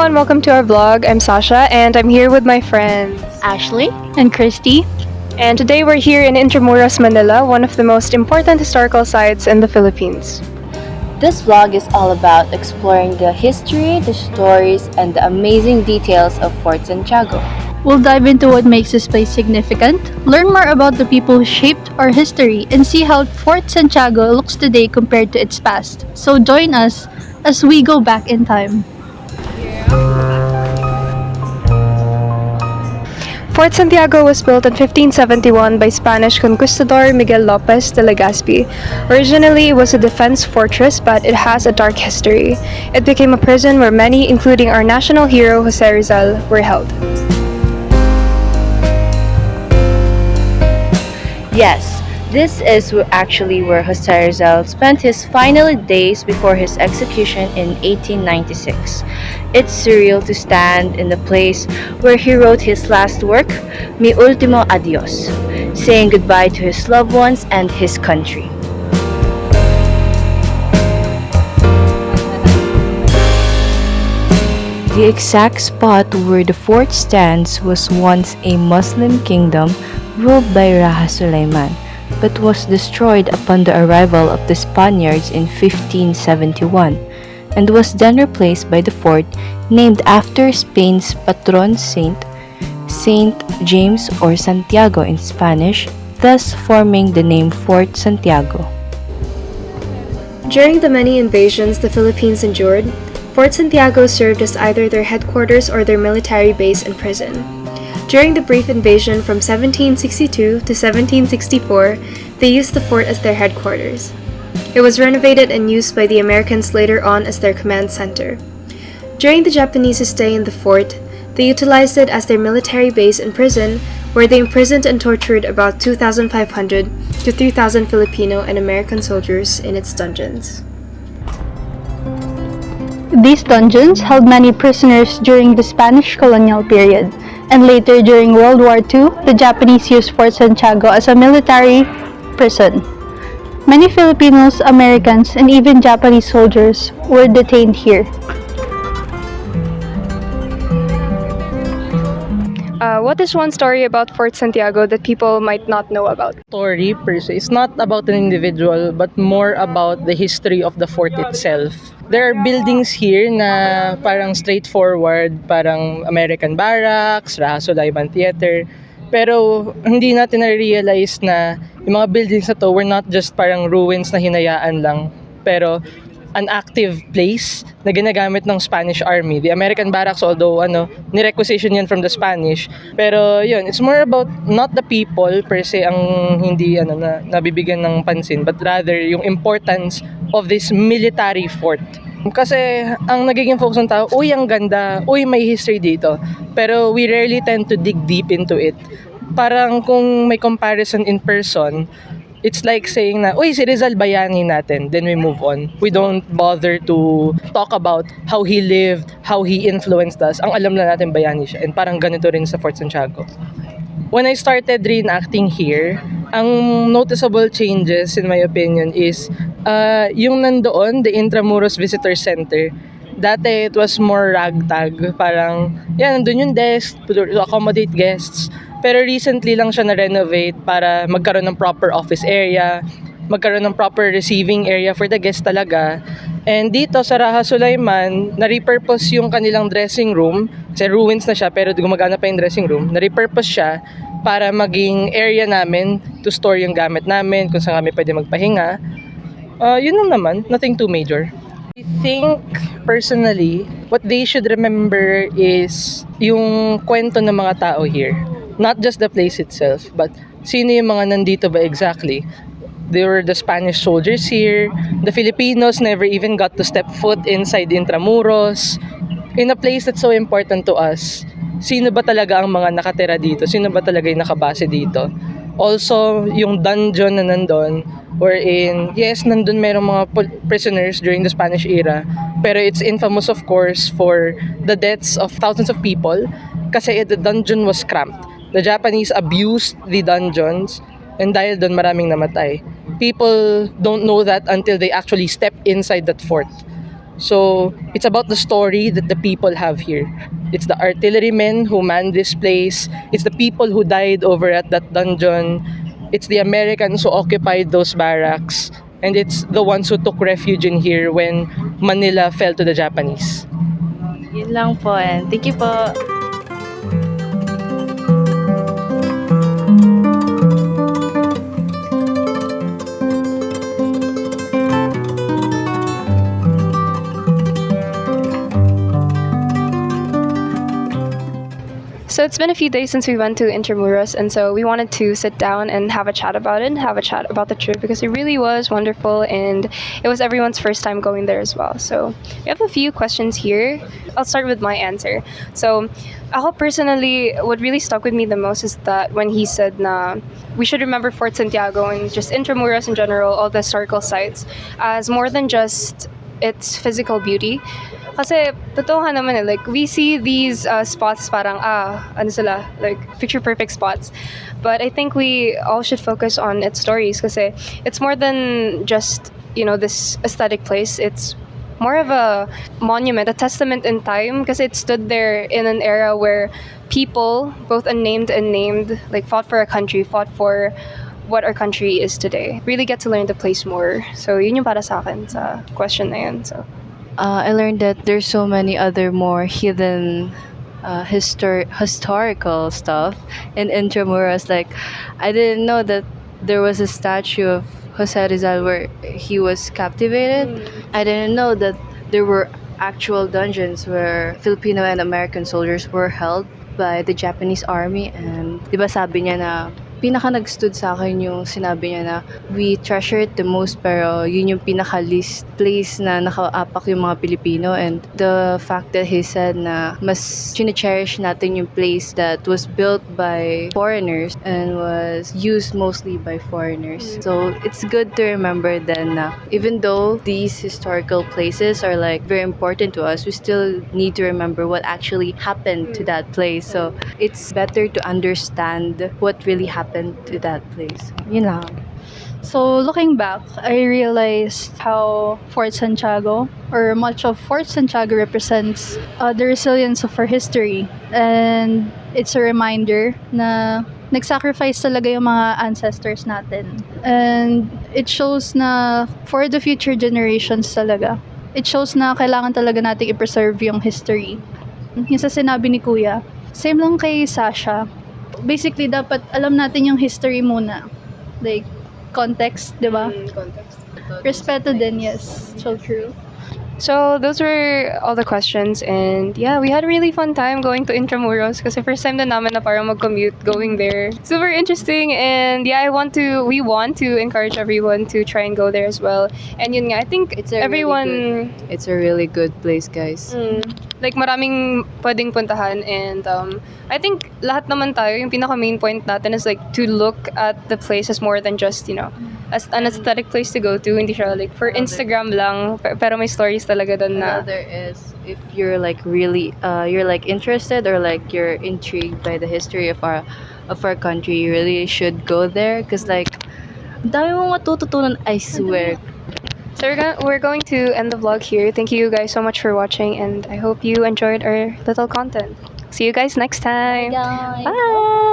everyone, welcome to our vlog. I'm Sasha and I'm here with my friends Ashley. And Christy. and today we're here in Intramuros, Manila, one of the most important historical sites in the Philippines. This vlog is all about exploring the history, the stories, and the amazing details of Fort Santiago. We'll dive into what makes this place significant, learn more about the people who shaped our history, and see how Fort Santiago looks today compared to its past. So join us as we go back in time. Fort Santiago was built in 1571 by Spanish conquistador Miguel Lopez de Legazpi. Originally, it was a defense fortress, but it has a dark history. It became a prison where many, including our national hero Jose Rizal, were held. Yes, this is actually where Jose Rizal spent his final days before his execution in 1896. It's surreal to stand in the place where he wrote his last work, Mi Ultimo Adios, saying goodbye to his loved ones and his country. The exact spot where the fort stands was once a Muslim kingdom ruled by Raja Sulaiman, but was destroyed upon the arrival of the Spaniards in 1571, and was then replaced by the fort named after Spain's patron saint, Saint James or Santiago in Spanish, thus forming the name Fort Santiago. During the many invasions the Philippines endured, Fort Santiago served as either their headquarters or their military base and prison. During the brief invasion from 1762 to 1764, they used the fort as their headquarters. It was renovated and used by the Americans later on as their command center. During the Japanese stay in the fort, they utilized it as their military base and prison, where they imprisoned and tortured about 2,500 to 3,000 Filipino and American soldiers in its dungeons. These dungeons held many prisoners during the Spanish colonial period, and later during World War II, the Japanese used Fort Santiago as a military prison. Many Filipinos, Americans, and even Japanese soldiers were detained here. What is one story about Fort Santiago that people might not know about? Story per se is not about an individual but more about the history of the fort itself. There are buildings here na parang straightforward, parang American Barracks, Raha Sulaiman Theater. Pero hindi natin na-realize na yung mga buildings na to were not just parang ruins na hinayaan lang, pero an active place na ginagamit ng Spanish Army. The American Barracks, although ni-requisition yan from the Spanish. Pero yun, it's more about not the people per se ang hindi na nabibigyan ng pansin, but rather yung importance of this military fort. Kasi ang nagiging focus ng tao, uy, ang ganda, uy, may history dito. Pero we rarely tend to dig deep into it. Parang kung may comparison in person, it's like saying na, uy, si Rizal bayani natin, then we move on. We don't bother to talk about how he lived, how he influenced us. Ang alam lang natin bayani siya. And parang ganito rin sa Fort Santiago. When I started reenacting here, ang noticeable changes in my opinion is yung nandoon, the Intramuros Visitor Center. Dati it was more ragtag, parang yan, nandun yung desk to accommodate guests. Pero recently lang siya na-renovate para magkaroon ng proper office area, magkaroon ng proper receiving area for the guests talaga. And dito sa Raha Sulaiman, na-repurpose yung kanilang dressing room. Kasi ruins na siya pero gumagana pa yung dressing room. Na-repurpose siya para maging area namin to store yung gamit namin, kung saan kami pwede magpahinga. Yun lang naman, nothing too major. I think, personally, what they should remember is yung kwento ng mga tao here. Not just the place itself, but sino yung mga nandito ba exactly? There were the Spanish soldiers here. The Filipinos never even got to step foot inside Intramuros. In a place that's so important to us, sino ba talaga ang mga nakatira dito? Sino ba talaga yung nakabase dito? Also, yung dungeon na nandun, wherein, yes, nandun mayroong mga prisoners during the Spanish era, pero it's infamous, of course, for the deaths of thousands of people kasi the dungeon was cramped. The Japanese abused the dungeons and dahil doon maraming namatay. People don't know that until they actually step inside that fort. So it's about the story that the people have here. It's the artillerymen who manned this place. It's the people who died over at that dungeon. It's the Americans who occupied those barracks. And it's the ones who took refuge in here when Manila fell to the Japanese. Yun lang po, and thank you po. So it's been a few days since we went to Intramuros, and so we wanted to sit down and have a chat about it, and have a chat about the trip because it really was wonderful, and it was everyone's first time going there as well. So we have a few questions here. I'll start with my answer. So ako personally, what really stuck with me the most is that when he said na we should remember Fort Santiago and just Intramuros in general, all the historical sites, as more than just its physical beauty. Kasi, totoo nga naman like, we see these spots parang, ano sila, like, picture-perfect spots. But I think we all should focus on its stories kasi it's more than just, this aesthetic place. It's more of a monument, a testament in time kasi it stood there in an era where people, both unnamed and named, like, fought for a country, fought for what our country is today. Really get to learn the place more. So, yun yung para sa akin sa question na yun. So, I learned that there's so many other more hidden historical stuff in Intramuros. Like, I didn't know that there was a statue of Jose Rizal where he was captivated. I didn't know that there were actual dungeons where Filipino and American soldiers were held by the Japanese army. And di ba sabi niya na pinaka nag-stood sa akin yung sinabi niya na we treasure it the most pero yun yung pinaka least place na nakaapak yung mga Pilipino, and the fact that he said na mas chine-cherish natin yung place that was built by foreigners and was used mostly by foreigners. So it's good to remember then na even though these historical places are like very important to us, we still need to remember what actually happened to that place. So it's better to understand what really happened to that place. Yun lang. So looking back, I realized how Fort Santiago, or much of Fort Santiago, represents the resilience of our history, and it's a reminder na nag-sacrifice talaga yung mga ancestors natin, and it shows na for the future generations talaga. It shows na kailangan talaga nating i-preserve yung history. Yung sa sinabi ni Kuya, same lang kay Sasha. Basically, dapat alam natin yung history muna. Like, context, di ba? context. Respeto din, yes. So true. So those were all the questions, and yeah, we had a really fun time going to Intramuros kasi first time na namin na parang mag-commute going there. Super interesting, and yeah, we want to encourage everyone to try and go there as well. And yun nga, I think It's a everyone It's a really good place, guys. like maraming pwedeng puntahan, and I think lahat naman tayo, yung pinaka main point natin is like to look at the place as more than just, as an aesthetic place to go to. Hindi siya like for Instagram lang, pero may stories talaga doon na. Another is if you're like really you're like interested or like you're intrigued by the history of our country, you really should go there because like ang dami mong matututunan, I swear. So we're going to end the vlog here. Thank you guys so much for watching, and I hope you enjoyed our little content. See you guys next time. Guys. Bye.